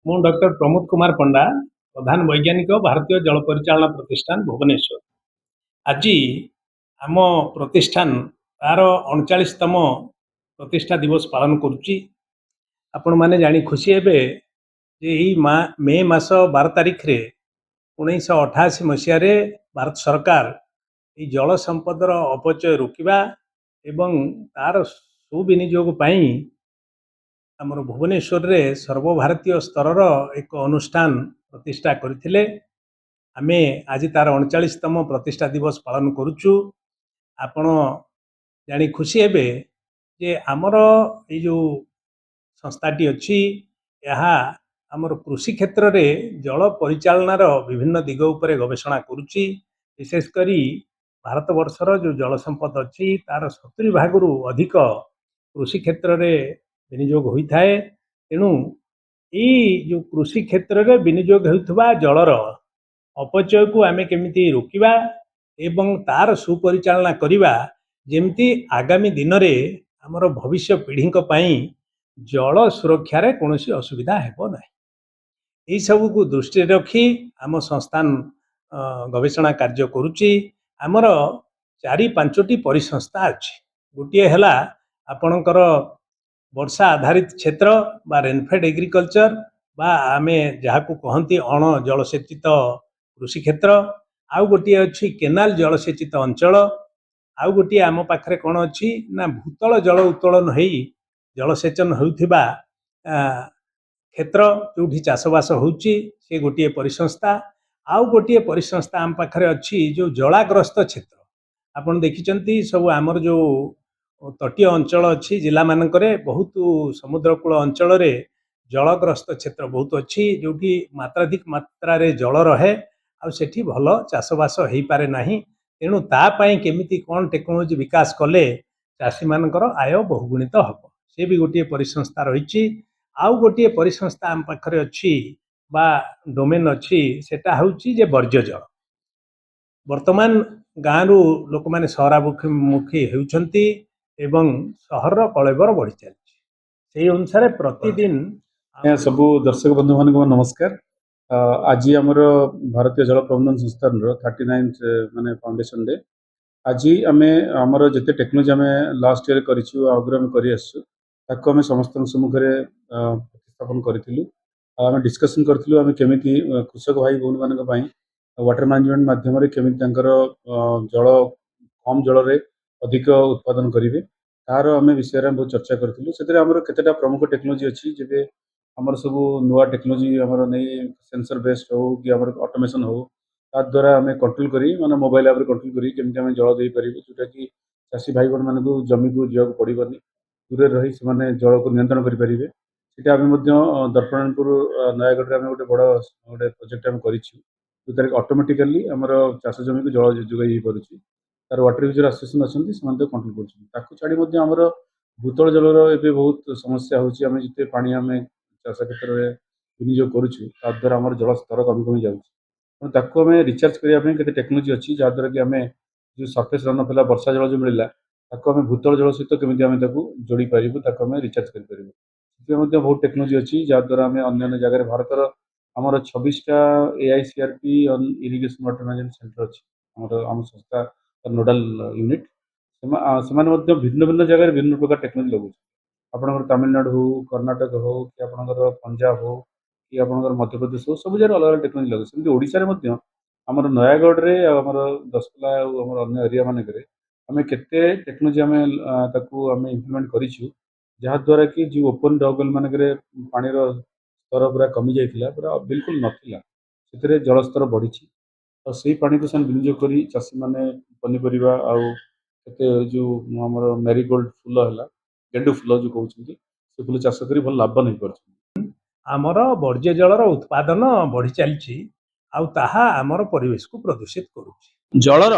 ମୁଁ ଡକ୍ଟର ପ୍ରମୋଦ କୁମାର ପଣ୍ଡା, ପ୍ରଧାନ ବୈଜ୍ଞାନିକ, ଭାରତୀୟ ଜଳ ପରିଚାଳନା ପ୍ରତିଷ୍ଠାନ ଭୁବନେଶ୍ୱର। ଆଜି ଆମ ପ୍ରତିଷ୍ଠାନ ତାର 39ତମ ପ୍ରତିଷ୍ଠା ଦିବସ ପାଳନ କରୁଛି। ଆପଣମାନେ ଜାଣି ଖୁସି ହେବେ ଯେ ଏହି ମେ ମାସ 12 ତାରିଖରେ 1988 ମସିହାରେ ଭାରତ ସରକାର ଏହି ଜଳ ସମ୍ପଦର ଅପଚୟ ରୋକିବା ଏବଂ ତାର ସୁବିନିଯୋଗ ପାଇଁ ଆମର ଭୁବନେଶ୍ୱରରେ ସର୍ବଭାରତୀୟ ସ୍ତରର ଏକ ଅନୁଷ୍ଠାନ ପ୍ରତିଷ୍ଠା କରିଥିଲେ। ଆମେ ଆଜି ତାର 39ତମ ପ୍ରତିଷ୍ଠା ଦିବସ ପାଳନ କରୁଛୁ। ଆପଣ ଜାଣି ଖୁସି ହେବେ ଯେ ଆମର ଏଇ ଯେଉଁ ସଂସ୍ଥାଟି ଅଛି, ଏହା ଆମର କୃଷି କ୍ଷେତ୍ରରେ ଜଳ ପରିଚାଳନାର ବିଭିନ୍ନ ଦିଗ ଉପରେ ଗବେଷଣା କରୁଛି। ବିଶେଷ କରି ଭାରତବର୍ଷର ଯେଉଁ ଜଳ ସମ୍ପଦ ଅଛି ତାର 70% ଅଧିକ କୃଷି କ୍ଷେତ୍ରରେ ବିନିଯୋଗ ହୋଇଥାଏ। ତେଣୁ ଏଇ ଯେଉଁ କୃଷି କ୍ଷେତ୍ରରେ ବିନିଯୋଗ ହେଉଥିବା ଜଳର ଅପଚୟକୁ ଆମେ କେମିତି ରୋକିବା ଏବଂ ତାର ସୁପରିଚାଳନା କରିବା, ଯେମିତି ଆଗାମୀ ଦିନରେ ଆମର ଭବିଷ୍ୟ ପିଢ଼ିଙ୍କ ପାଇଁ ଜଳ ସୁରକ୍ଷାରେ କୌଣସି ଅସୁବିଧା ହେବ ନାହିଁ। ଏହି ସବୁକୁ ଦୃଷ୍ଟିରେ ରଖି ଆମ ସଂସ୍ଥାନ ଗବେଷଣା କାର୍ଯ୍ୟ କରୁଛି। ଆମର 4-5ଟି ପରିସଂସ୍ଥା ଅଛି। ଗୋଟିଏ ହେଲା ଆପଣଙ୍କର ବର୍ଷା ଆଧାରିତ କ୍ଷେତ୍ର ବା ରେନଫେଡ୍ ଏଗ୍ରିକଲଚର ବା ଆମେ ଯାହାକୁ କହନ୍ତି ଅଣ ଜଳସେଚିତ କୃଷି କ୍ଷେତ୍ର। ଆଉ ଗୋଟିଏ ଅଛି କେନାଲ ଜଳସେଚିତ ଅଞ୍ଚଳ। ଆଉ ଗୋଟିଏ ଆମ ପାଖରେ କ'ଣ ଅଛି ନା ଭୂତଳ ଜଳ ଉତ୍ତୋଳନ ହେଇ ଜଳସେଚନ ହେଉଥିବା କ୍ଷେତ୍ର ଯେଉଁଠି ଚାଷବାସ ହେଉଛି, ସେ ଗୋଟିଏ ପରିସଂସ୍ଥା। ଆଉ ଗୋଟିଏ ପରିସଂସ୍ଥା ଆମ ପାଖରେ ଅଛି ଯେଉଁ ଜଳାଗ୍ରସ୍ତ କ୍ଷେତ୍ର। ଆପଣ ଦେଖିଛନ୍ତି ସବୁ ଆମର ଯେଉଁ ତଟୀୟ ଅଞ୍ଚଳ ଅଛି ଜିଲ୍ଲାମାନଙ୍କରେ, ବହୁତ ସମୁଦ୍ରକୂଳ ଅଞ୍ଚଳରେ ଜଳଗ୍ରସ୍ତ କ୍ଷେତ୍ର ବହୁତ ଅଛି, ଯେଉଁଠି ମାତ୍ରାଧିକ ମାତ୍ରାରେ ଜଳ ରହେ ଆଉ ସେଠି ଭଲ ଚାଷବାସ ହେଇପାରେ ନାହିଁ। ତେଣୁ ତା ପାଇଁ କେମିତି କ'ଣ ଟେକ୍ନୋଲୋଜି ବିକାଶ କଲେ ଚାଷୀମାନଙ୍କର ଆୟ ବହୁଗୁଣିତ ହେବ, ସେ ବି ଗୋଟିଏ ପରିସଂସ୍ଥା ରହିଛି। ଆଉ ଗୋଟିଏ ପରିସଂସ୍ଥା ଆମ ପାଖରେ ଅଛି ବା ଡୋମେନ୍ ଅଛି, ସେଟା ହେଉଛି ଯେ ବର୍ଜ୍ୟ ଜଳ। ବର୍ତ୍ତମାନ ଗାଁରୁ ଲୋକମାନେ ସହରାଭିମୁଖୀ ହେଉଛନ୍ତି ଏବଂ ସହରର କଳେବର ବଢ଼ି ଚାଲିଛି। ସେହି ଅନୁସାରେ ପ୍ରତିଦିନ ସବୁ ଦର୍ଶକ ବନ୍ଧୁ ମାନଙ୍କୁ ନମସ୍କାର। आज आमर भारतीय जल प्रबंधन संस्थान 39th माने फाउंडेशन डे। आज आम आमर जिते टेक्नोलोजी आम लास्ट ईयर कर समस्त सम्मुख में प्रतिस्थापन करूँ। डिस्कसन करूँ आम केमी कृषक भाई भौणी मान वाटर मैनेजमेंट माध्यम केमी जल कम जल अधिक उत्पादन करेंगे तार आम विषय बहुत चर्चा करूँ। से प्रमुख टेक्नोलोजी अच्छी जब आमर सब नुआ टेक्नोलोजी आमर नहीं सेंसर बेस्ड हो कि आमर ऑटोमेशन हो, तार द्वारा आम कंट्रोल करी माने मोबाइल ऐप कंट्रोल करी केमती आम जल दे पारिबे, जोटा कि चाषी भाई बहन मानक जमी को जावाक पड़बनी, दूर रही से जल को नियंत्रण करेंगे। सीटा आम दर्पणपुर नयागढ़ में गोटे बड़ गोटे प्रोजेक्ट आम कर ऑटोमेटिकली आमर चाष जमी को जल जोगाई पार्टी। तार वाटर यूजर एसोसिएशन अच्छी से कंट्रोल कर छाड़ी आमर भूतल जलर एवं बहुत समस्या होची। आम जिते पानी आम चाष क्षेत्र में विनियोग करूँ आम जल स्तर कमी कमी जाऊँ रिचार्ज करने टेक्नोलोजी अच्छी, जहाद्वारा कि आम जो सरफेस रन ऑफ वर्षा जल जो मिलला आम भूतल जल सहित केमी आम जोड़ी पारूँ रिचार्ज कर बहुत टेक्नोलोजी अच्छी, जहाद्वारा आम अन्य जगह भारतर आमर 26टा AICRP irrigation water management centre अच्छी आम संस्था नोडाल यूनिट से भिन्न भिन्न जगह भिन्न प्रकार टेक्नोलोजी लगुच। आपंकर तमिलनाडु हो, कर्णाटक हो कि आपंकर पंजाब हो कि आपंकर मध्य प्रदेश हो, सब जगह अलग अलग टेक्नोलोजी लगे। सेमती ओडिशा रे आमर नयागढ़ रे आमर दशपल्ला आमर अन्य एरिया मानक आम केते टेक्नोलोजी आम इम्प्लीमेंट करूँ, जहाद्वारा कि जो ओपन डगल मानक पानी स्तर पूरा कमी जाइए पूरा बिल्कुल नाला से जलस्तर बढ़ी तो से पानी को विनियोग कर चाषी मैंने पनीपरिया आते जो आम मेरीगोल्ड फूल है गेंडु फूल जो कहते से फूल चाष कर भल लाभवान हो पार। आमर वर्ज्य जलर उत्पादन बढ़ी चली आमर परिवेश को प्रदूषित करुच्ची। जलर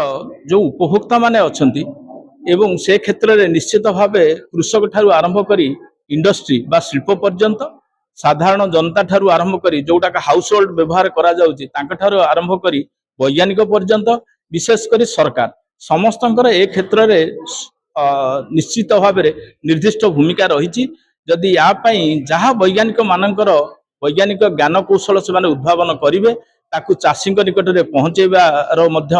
जो उपभोक्ता माने अछंती एवं से क्षेत्र में निश्चित भाव कृषक ठारू आरंभ करी इंडस्ट्री बा शिल्प पर्यंत साधारण जनता ठारू आरंभ करी जोटा हाउस होल्ड व्यवहार करा जाउची तांका ठारू आरंभ करी वैज्ञानिक पर्यंत विशेष करी सरकार समस्तंकर ए क्षेत्र में निश्चित भाव निर्दिष्ट भूमिका रही। जदि या जहाँ वैज्ञानिक मानकर ବୈଜ୍ଞାନିକ ଜ୍ଞାନ କୌଶଳ ସେମାନେ ଉଦ୍ଭାବନ କରିବେ, ତାକୁ ଚାଷୀଙ୍କ ନିକଟରେ ପହଞ୍ଚେଇବାର ମଧ୍ୟ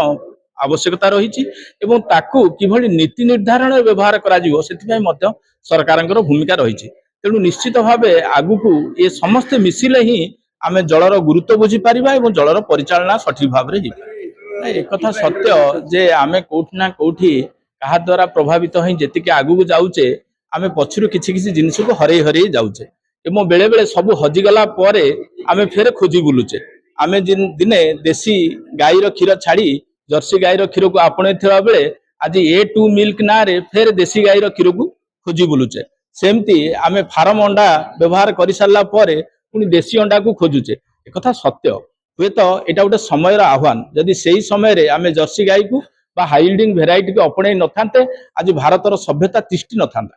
ଆବଶ୍ୟକତା ରହିଛି ଏବଂ ତାକୁ କିଭଳି ନୀତି ନିର୍ଦ୍ଧାରଣରେ ବ୍ୟବହାର କରାଯିବ ସେଥିପାଇଁ ମଧ୍ୟ ସରକାରଙ୍କର ଭୂମିକା ରହିଛି। ତେଣୁ ନିଶ୍ଚିତ ଭାବେ ଆଗକୁ ଏ ସମସ୍ତେ ମିଶିଲେ ହିଁ ଆମେ ଜଳର ଗୁରୁତ୍ୱ ବୁଝିପାରିବା ଏବଂ ଜଳର ପରିଚାଳନା ସଠିକ ଭାବରେ ହେଇପାରିବ। ଏକଥା ସତ୍ୟ ଯେ ଆମେ କୋଉଠି ନା କୋଉଠି କାହା ଦ୍ୱାରା ପ୍ରଭାବିତ ହେଇ ଯେତିକି ଆଗକୁ ଯାଉଛେ ଆମେ ପଛରୁ କିଛି କିଛି ଜିନିଷକୁ ହରେଇ ହରେଇ ଯାଉଛେ ଏବଂ ବେଳେ ବେଳେ ସବୁ ହଜିଗଲା ପରେ ଆମେ ଫେର ଖୋଜି ବୁଲୁଛେ। ଆମେ ଦିନେ ଦେଶୀ ଗାଈର କ୍ଷୀର ଛାଡି ଜର୍ସି ଗାଈର କ୍ଷୀରକୁ ଆପଣେଇଥିବା ବେଳେ ଆଜି A2 ମିଲ୍କ ନାଁରେ ଫେର ଦେଶୀ ଗାଈର କ୍ଷୀରକୁ ଖୋଜି ବୁଲୁଛେ। ସେମିତି ଆମେ ଫାର୍ମ ଅଣ୍ଡା ବ୍ୟବହାର କରିସାରିଲା ପରେ ପୁଣି ଦେଶୀ ଅଣ୍ଡାକୁ ଖୋଜୁଛେ। ଏକଥା ସତ୍ୟ। ହୁଏତ ଏଇଟା ଗୋଟେ ସମୟର ଆହ୍ୱାନ। ଯଦି ସେଇ ସମୟରେ ଆମେ ଜର୍ସି ଗାଈକୁ ବା ହାଇଲ୍ଡିଂ ଭେରାଇଟିକୁ ଆପଣେଇ ନଥାନ୍ତେ ଆଜି ଭାରତର ସଭ୍ୟତା ତିଷ୍ଠି ନଥାନ୍ତା।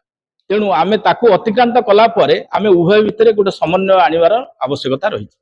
ତେଣୁ ଆମେ ତାକୁ ଅତିକ୍ରାନ୍ତ କଲା ପରେ ଆମେ ଉଭୟ ଭିତରେ ଗୋଟେ ସମନ୍ୱୟ ଆଣିବାର ଆବଶ୍ୟକତା ରହିଛି।